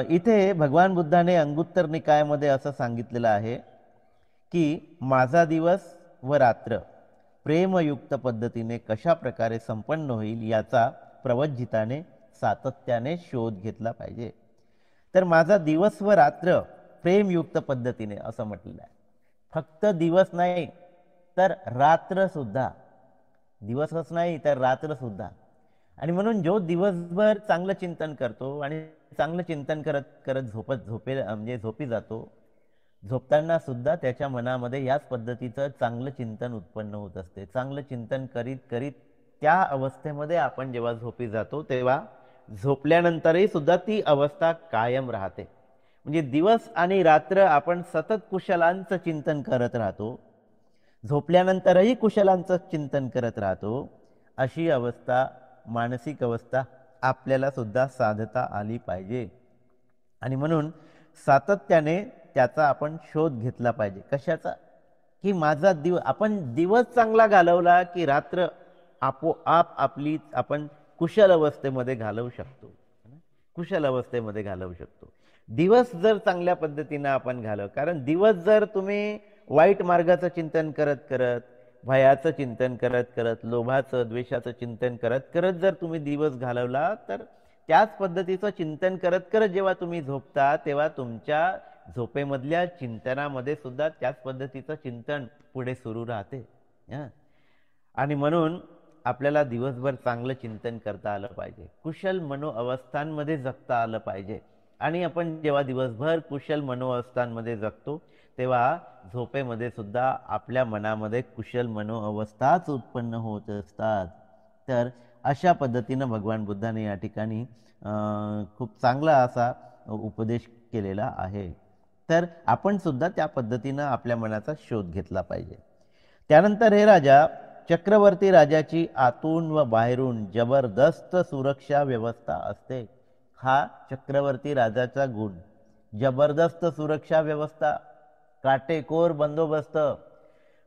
S1: इथे भगवान बुद्धाने अंगुत्तर निकायामध्ये असं सांगितलेलं आहे की माझा दिवस व रात्र प्रेमयुक्त पद्धतीने कशा प्रकारे संपन्न होईल याचा प्रवज्जिताने सातत्याने शोध घेतला पाहिजे. तर माझा दिवस व रात्र प्रेमयुक्त पद्धतीने असं म्हटलेलं आहे. फक्त दिवस नाही तर रात्र सुद्धा, दिवसच नाही तर रात्र सुद्धा. आणि म्हणून जो दिवसभर चांगलं चिंतन करतो आणि चांगलं चिंतन करत करत झोपी जातो, झोपताना सुद्धा त्याच्या मनामध्ये याच पद्धतीचं चांगलं चिंतन उत्पन्न होत असते. चांगलं चिंतन करीत करीत त्या अवस्थेमध्ये आपण जेव्हा झोपी जातो तेव्हा झोपल्यानंतरही सुद्धा ती अवस्था कायम राहते. म्हणजे दिवस आणि रात्र आपण सतत कुशलांचं चिंतन करत राहतो, झोपल्यानंतरही कुशलांचं चिंतन करत राहतो. अशी अवस्था, मानसिक अवस्था आपल्याला सुद्धा साधता आली पाहिजे. आणि म्हणून सातत्याने त्याचा आपण शोध घेतला पाहिजे. कशाचा? की माझा आपण दिवस चांगला घालवला की रात्र आपोआप आपली आपण कुशल अवस्थेमध्ये घालवू शकतो, कुशल अवस्थेमध्ये घालवू शकतो. दिवस जर चांगल्या पद्धतीने आपण कारण दिवस जर तुम्ही वाईट मार्गाचं चिंतन करत करत, भयाचं चिंतन करत करत, लोभाचं, द्वेषाचं चिंतन करत करत जर तुम्ही दिवस घालवला तर त्याच पद्धतीचं चिंतन करत करत जेव्हा तुम्ही झोपता तेव्हा तुमच्या झोपेमधल्या चिंतनामध्ये सुद्धा त्याच पद्धतीचं चिंतन पुढे सुरू राहते. आणि म्हणून आपल्याला दिवसभर चांगलं चिंतन करता आलं पाहिजे, कुशल मनोअवस्थांमध्ये जगता आलं पाहिजे. आणि आपण जेव्हा दिवसभर कुशल मनोअवस्थांमध्ये जगतो तेव्हा झोपेमध्ये सुद्धा आपल्या मनामध्ये कुशल मनोअवस्थाच उत्पन्न होत असतात. तर अशा पद्धतीनं भगवान बुद्धाने या ठिकाणी खूप चांगला असा उपदेश केलेला आहे. तर आपण सुद्धा त्या पद्धतीनं आपल्या मनाचा शोध घेतला पाहिजे. त्यानंतर हे राजा, चक्रवर्ती राजाची आतून व बाहेरून जबरदस्त सुरक्षा व्यवस्था असते. हा चक्रवर्ती राजाचा गुण, जबरदस्त सुरक्षा व्यवस्था, काटेकोर बंदोबस्त.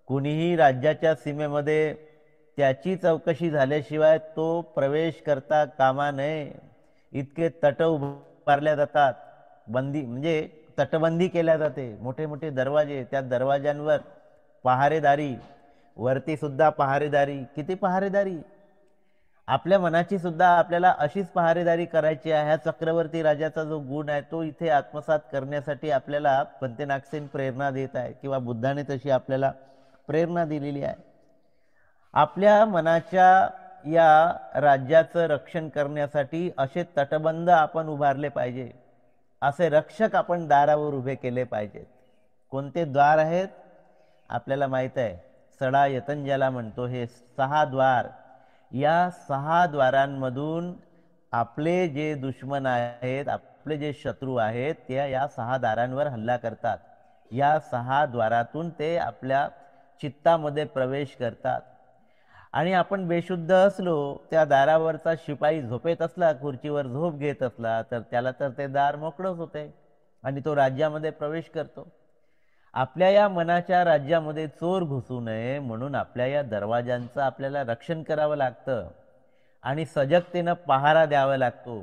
S1: कुणीही राज्याच्या सीमेमध्ये त्याची चौकशी झाल्याशिवाय तो प्रवेश करता कामा नये. इतके तट उभारल्या जातात, बंदी म्हणजे तटबंदी केल्या जाते, मोठे मोठे दरवाजे, त्या दरवाज्यांवर पहारेदारी, वरती सुद्धा पहारेदारी. किती पहारेदारी! आपल्या मनाची सुद्धा आपल्याला अशीच पहारेदारी करायची आहे. हा चक्रवर्ती राजाचा जो गुण आहे तो इथे आत्मसात करण्यासाठी आपल्याला पंते नागसेन प्रेरणा देत आहे, किंवा बुद्धाने तशी आपल्याला प्रेरणा दिलेली आहे. आपल्या मनाच्या या राज्याचं रक्षण करण्यासाठी असे तटबंध आपण उभारले पाहिजे, असे रक्षक आपण दारावर उभे केले पाहिजेत. कोणते द्वार आहेत आपल्याला माहित आहे, सडा यतन ज्याला म्हणतो, हे 6 द्वार. या 6 द्वारांमधून आपले जे दुश्मन आहेत, आपले जे शत्रू आहेत, ते या 6 दारांवर हल्ला करतात. या 6 द्वारातून ते आपल्या चित्तामध्ये प्रवेश करतात. आणि आपण बेशुद्ध असलो, त्या दारावरचा शिपाई झोपेत असला, खुर्चीवर झोप घेत असला, तर त्याला तर ते दार मोकळंच होते आणि तो राज्यामध्ये प्रवेश करतो. आपल्या या मनाच्या राज्यामध्ये चोर घुसू नये म्हणून आपल्या या दरवाजांचं आपल्याला रक्षण करावं लागतं आणि सजगतेनं पहारा द्यावा लागतो.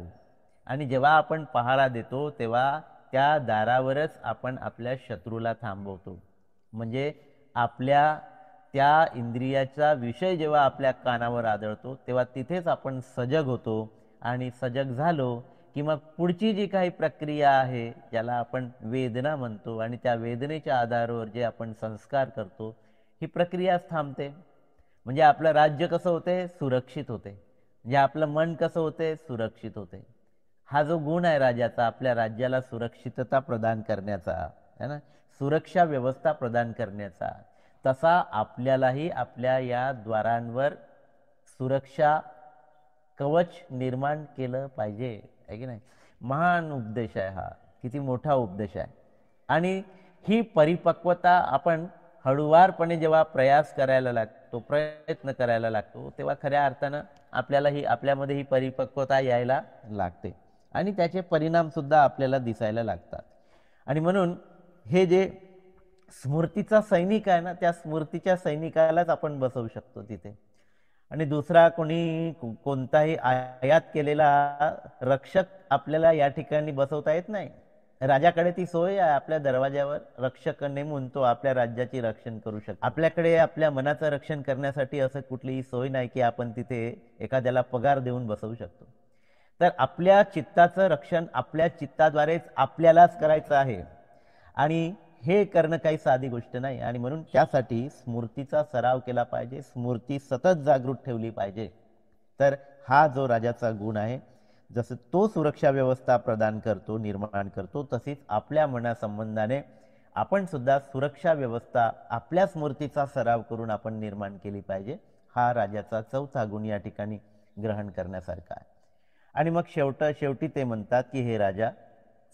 S1: आणि जेव्हा आपण पहारा देतो तेव्हा त्या दारावरच आपण आपल्या शत्रूला थांबवतो. म्हणजे आपल्या त्या इंद्रियाचा विषय जेव्हा आपल्या कानावर आदळतो तेव्हा तिथेच आपण सजग होतो. आणि सजग झालो की मग पुढची जी काही प्रक्रिया आहे, ज्याला आपण वेदना म्हणतो, आणि त्या वेदनेच्या आधारावर जे आपण संस्कार करतो, ही प्रक्रियाच थांबते. म्हणजे आपलं राज्य कसं होते, सुरक्षित होते. म्हणजे आपलं मन कसं होते, सुरक्षित होते. हा जो गुण आहे राजाचा, आपल्या राज्याला सुरक्षितता प्रदान करण्याचा है ना, सुरक्षा व्यवस्था प्रदान करण्याचा, तसा आपल्यालाही आपल्या या द्वारांवर सुरक्षा कवच निर्माण केलं पाहिजे, आहे की नाही. महान उपदेश आहे हा, किती मोठा उपदेश आहे. आणि ही परिपक्वता आपण हळूवारपणे जेव्हा प्रयास करायला लागतो, प्रयत्न करायला लागतो, तेव्हा खऱ्या अर्थानं आपल्याला आपल्यामध्ये ही परिपक्वता यायला लागते आणि त्याचे परिणाम सुद्धा आपल्याला दिसायला लागतात. आणि म्हणून हे जे स्मृतीचा सैनिक आहे ना, त्या स्मृतीच्या सैनिकालाच आपण बसवू शकतो तिथे. आणि दुसरा कोणताही आयात केलेला रक्षक आपल्याला या ठिकाणी बसवता येत नाही. राजाकडे ती सोय आहे, आपल्या दरवाज्यावर रक्षक नेमून तो आपल्या राज्याची रक्षण करू शकतो. आपल्याकडे आपल्या मनाचं रक्षण करण्यासाठी असं कुठलीही सोय नाही की आपण तिथे एखाद्याला पगार देऊन बसवू शकतो. तर आपल्या चित्ताचं रक्षण आपल्या चित्ताद्वारेच आपल्यालाच करायचं आहे आणि हे करणं काही साधी गोष्ट नाही. आणि म्हणून त्यासाठी स्मृतीचा सराव केला पाहिजे, स्मृती सतत जागृत ठेवली पाहिजे. तर हा जो राजाचा गुण आहे, जसं तो सुरक्षा व्यवस्था प्रदान करतो, निर्माण करतो, तशीच आपल्या मनासंबंधाने आपण सुद्धा सुरक्षा व्यवस्था आपल्या स्मृतीचा सराव करून आपण निर्माण केली पाहिजे. हा राजाचा चौथा गुण या ठिकाणी ग्रहण करण्यासारखा आहे. आणि मग शेवटी ते म्हणतात की हे राजा,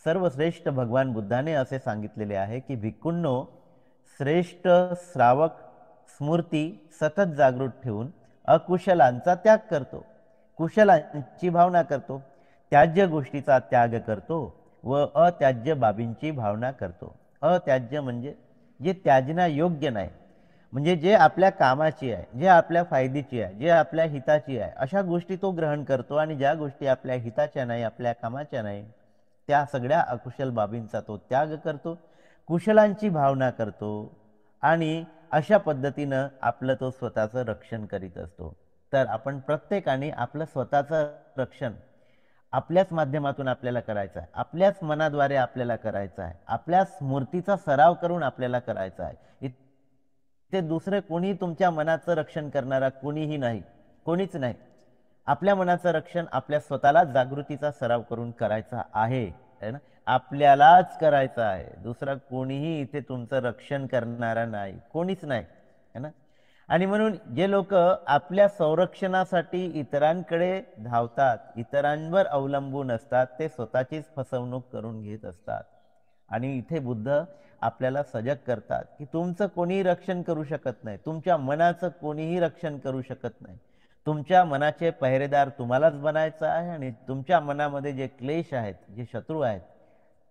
S1: सर्वश्रेष्ठ भगवान बुद्धाने असे सांगितलेले आहे की भिक्खूंनो, श्रेष्ठ श्रावक स्मृती सतत जागृत ठेवून अकुशलांचा त्याग करतो, कुशलांची भावना करतो, त्याज्य गोष्टीचा त्याग करतो व अत्याज्य बाबींची भावना करतो. अत्याज्य म्हणजे जे त्याजना योग्य नाही, म्हणजे जे आपल्या कामाची आहे, जे आपल्या फायद्याची आहे, जे आपल्या हिताची आहे, अशा गोष्टी तो ग्रहण करतो. आणि ज्या गोष्टी आपल्या हिताच्या नाही, आपल्या कामाच्या नाही, त्या सगळ्या अकुशल बाबींचा तो त्याग करतो, कुशलांची भावना करतो आणि अशा पद्धतीनं आपलं तो स्वतःचं रक्षण करीत असतो. तर आपण प्रत्येकाने आपलं स्वतःचं रक्षण आपल्याच माध्यमातून आपल्याला करायचं आहे, आपल्याच मनाद्वारे आपल्याला करायचं आहे, आपल्या स्मृतीचा सराव करून आपल्याला करायचं आहे. ते दुसरे कोणी तुमच्या मनाचं रक्षण करणारा कोणीही नाही, कोणीच नाही. आपल्या मनाचं रक्षण आपल्या स्वतःला जागृतीचा सराव करून करायचा आहे ना, आपल्यालाच करायचं आहे. दुसरा कोणीही इथे तुमचं रक्षण करणारा नाही, कोणीच नाही, है ना. आणि म्हणून जे लोक आपल्या संरक्षणासाठी इतरांकडे धावतात, इतरांवर अवलंबून असतात, ते स्वतःचीच फसवणूक करून घेत असतात. आणि इथे बुद्ध आपल्याला सजग करतात की तुमचं कोणीही रक्षण करू शकत नाही, तुमच्या मनाचं कोणीही रक्षण करू शकत नाही. तुमच्या मनाचे पहरेदार तुम्हालाच बनायचं आहे आणि तुमच्या मनामध्ये जे क्लेश आहेत, जे शत्रू आहेत,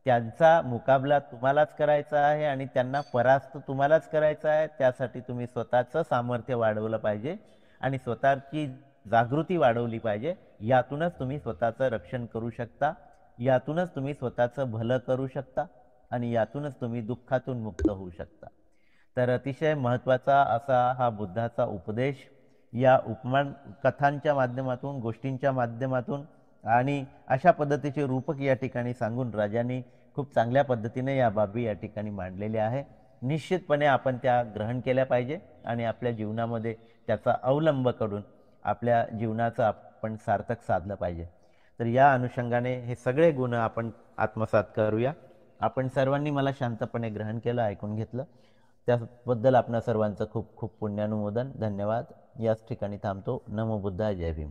S1: त्यांचा मुकाबला तुम्हालाच करायचा आहे आणि त्यांना परास्त तुम्हालाच करायचा आहे. त्यासाठी तुम्ही स्वतःचं सामर्थ्य वाढवलं पाहिजे आणि स्वतःची जागृती वाढवली पाहिजे. यातूनच तुम्ही स्वतःचं रक्षण करू शकता, यातूनच तुम्ही स्वतःचं भलं करू शकता आणि यातूनच तुम्ही दुःखातून मुक्त होऊ शकता. तर अतिशय महत्त्वाचा असा हा बुद्धाचा उपदेश या उपमान कथांच्या माध्यमातून, गोष्टींच्या माध्यमातून आणि अशा पद्धतीचे रूपक या ठिकाणी सांगून राजांनी खूप चांगल्या पद्धतीने या बाबी या ठिकाणी मांडलेल्या आहे. निश्चितपणे आपण त्या ग्रहण केल्या पाहिजे आणि आपल्या जीवनामध्ये त्याचा अवलंब करून आपल्या जीवनाचं आपण सार्थक साधलं पाहिजे. तर या अनुषंगाने हे सगळे गुण आपण आत्मसात करूया. आपण सर्वांनी मला शांतपणे ग्रहण केलं, ऐकून घेतलं, त्याबद्दल आपणा सर्वांचं खूप खूप पुण्यानुमोदन. धन्यवाद. याच ठिकाणी थांबतो. नमो बुद्धाय. जय भीम.